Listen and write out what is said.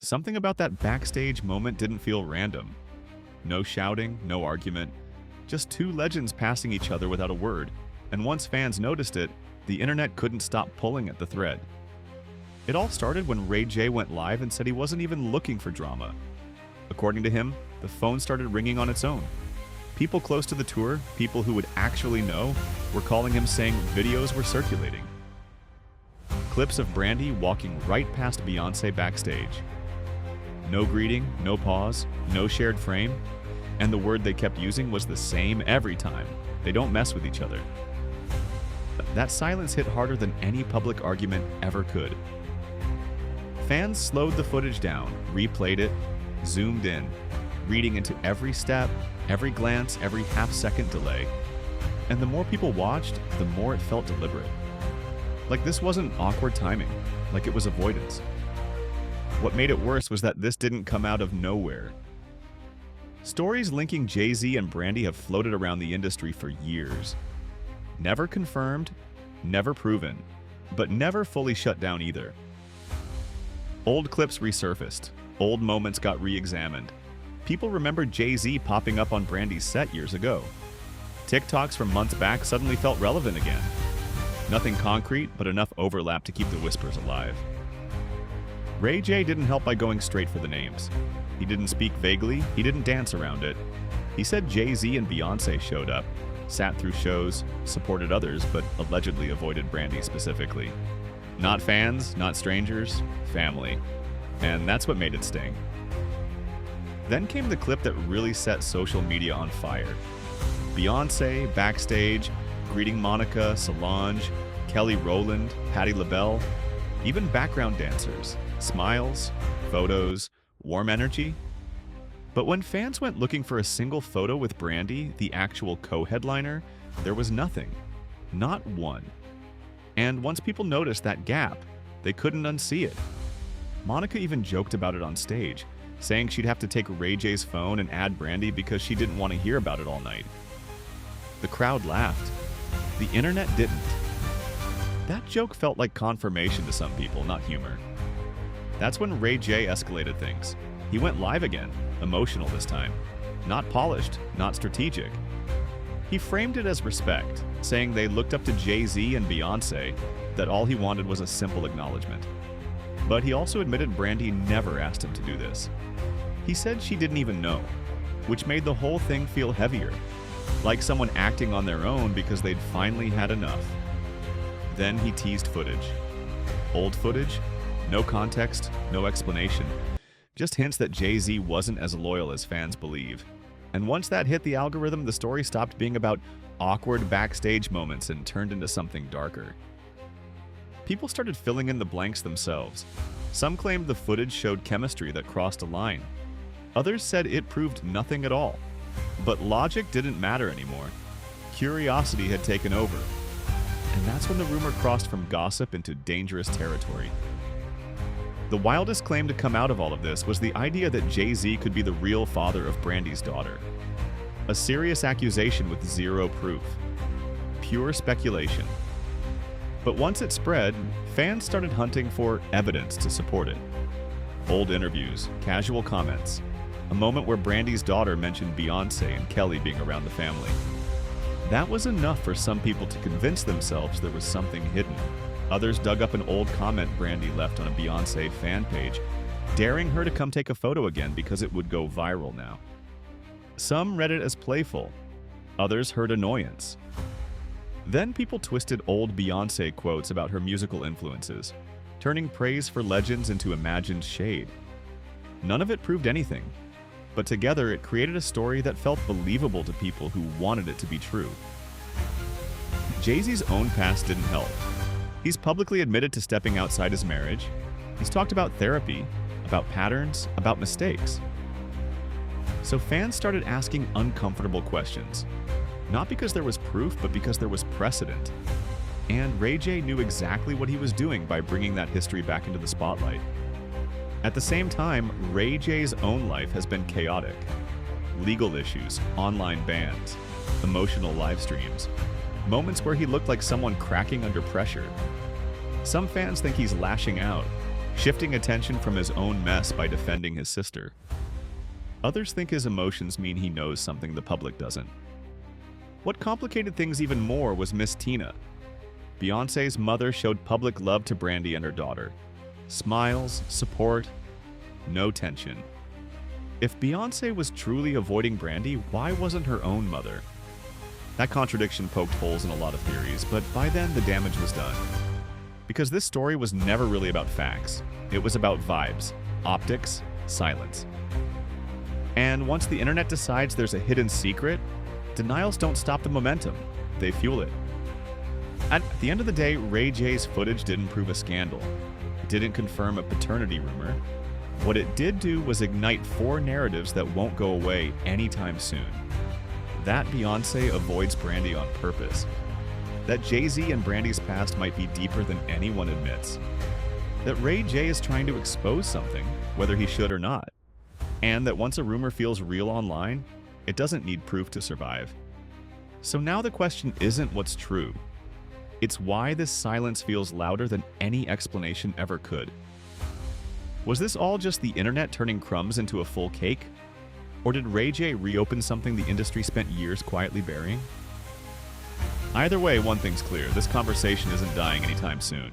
Something about that backstage moment didn't feel random. No shouting, no argument, just two legends passing each other without a word, and once fans noticed it, the internet couldn't stop pulling at the thread. It all started when Ray J went live and said he wasn't even looking for drama. According to him, the phone started ringing on its own. People close to the tour, people who would actually know, were calling him saying videos were circulating. Clips of Brandy walking right past Beyoncé backstage. No greeting, no pause, no shared frame, and the word they kept using was the same every time. They don't mess with each other. That silence hit harder than any public argument ever could. Fans slowed the footage down, replayed it, zoomed in, reading into every step, every glance, every half-second delay. And the more people watched, the more it felt deliberate. Like this wasn't awkward timing, like it was avoidance. What made it worse was that this didn't come out of nowhere. Stories linking Jay-Z and Brandy have floated around the industry for years. Never confirmed, never proven, but never fully shut down either. Old clips resurfaced, old moments got re-examined. People remembered Jay-Z popping up on Brandy's set years ago. TikToks from months back suddenly felt relevant again. Nothing concrete, but enough overlap to keep the whispers alive. Ray J didn't help by going straight for the names. He didn't speak vaguely, he didn't dance around it. He said Jay-Z and Beyoncé showed up, sat through shows, supported others, but allegedly avoided Brandy specifically. Not fans, not strangers, family. And that's what made it sting. Then came the clip that really set social media on fire. Beyoncé, backstage, greeting Monica, Solange, Kelly Rowland, Patti LaBelle, even background dancers, smiles, photos, warm energy. But when fans went looking for a single photo with Brandy, the actual co-headliner, there was nothing. Not one. And once people noticed that gap, they couldn't unsee it. Monica even joked about it on stage, saying she'd have to take Ray J's phone and add Brandy because she didn't want to hear about it all night. The crowd laughed. The internet didn't. That joke felt like confirmation to some people, not humor. That's when Ray J escalated things. He went live again, emotional this time. Not polished, not strategic. He framed it as respect, saying they looked up to Jay-Z and Beyoncé, that all he wanted was a simple acknowledgement. But he also admitted Brandy never asked him to do this. He said she didn't even know, which made the whole thing feel heavier, like someone acting on their own because they'd finally had enough. Then he teased footage. Old footage? No context, no explanation. Just hints that Jay-Z wasn't as loyal as fans believe. And once that hit the algorithm, the story stopped being about awkward backstage moments and turned into something darker. People started filling in the blanks themselves. Some claimed the footage showed chemistry that crossed a line. Others said it proved nothing at all. But logic didn't matter anymore. Curiosity had taken over. And that's when the rumor crossed from gossip into dangerous territory. The wildest claim to come out of all of this was the idea that Jay-Z could be the real father of Brandy's daughter. A serious accusation with zero proof. Pure speculation. But once it spread, fans started hunting for evidence to support it. Old interviews, casual comments, a moment where Brandy's daughter mentioned Beyoncé and Kelly being around the family. That was enough for some people to convince themselves there was something hidden. Others dug up an old comment Brandy left on a Beyoncé fan page, daring her to come take a photo again because it would go viral now. Some read it as playful. Others heard annoyance. Then people twisted old Beyoncé quotes about her musical influences, turning praise for legends into imagined shade. None of it proved anything, but together it created a story that felt believable to people who wanted it to be true. Jay-Z's own past didn't help. He's publicly admitted to stepping outside his marriage. He's talked about therapy, about patterns, about mistakes. So fans started asking uncomfortable questions. Not because there was proof, but because there was precedent. And Ray J knew exactly what he was doing by bringing that history back into the spotlight. At the same time, Ray J's own life has been chaotic. Legal issues, online bans, emotional live streams, moments where he looked like someone cracking under pressure. Some fans think he's lashing out, shifting attention from his own mess by defending his sister. Others think his emotions mean he knows something the public doesn't. What complicated things even more was Miss Tina. Beyoncé's mother showed public love to Brandy and her daughter. Smiles, support, no tension. If Beyoncé was truly avoiding Brandy, why wasn't her own mother? That contradiction poked holes in a lot of theories, but by then the damage was done. Because this story was never really about facts. It was about vibes, optics, silence. And once the internet decides there's a hidden secret, denials don't stop the momentum, they fuel it. At the end of the day, Ray J's footage didn't prove a scandal. It didn't confirm a paternity rumor. What it did do was ignite 4 narratives that won't go away anytime soon. That Beyoncé avoids Brandy on purpose. That Jay-Z and Brandy's past might be deeper than anyone admits. That Ray J is trying to expose something, whether he should or not. And that once a rumor feels real online, it doesn't need proof to survive. So now the question isn't what's true. It's why this silence feels louder than any explanation ever could. Was this all just the internet turning crumbs into a full cake? Or did Ray J reopen something the industry spent years quietly burying? Either way, one thing's clear, this conversation isn't dying anytime soon.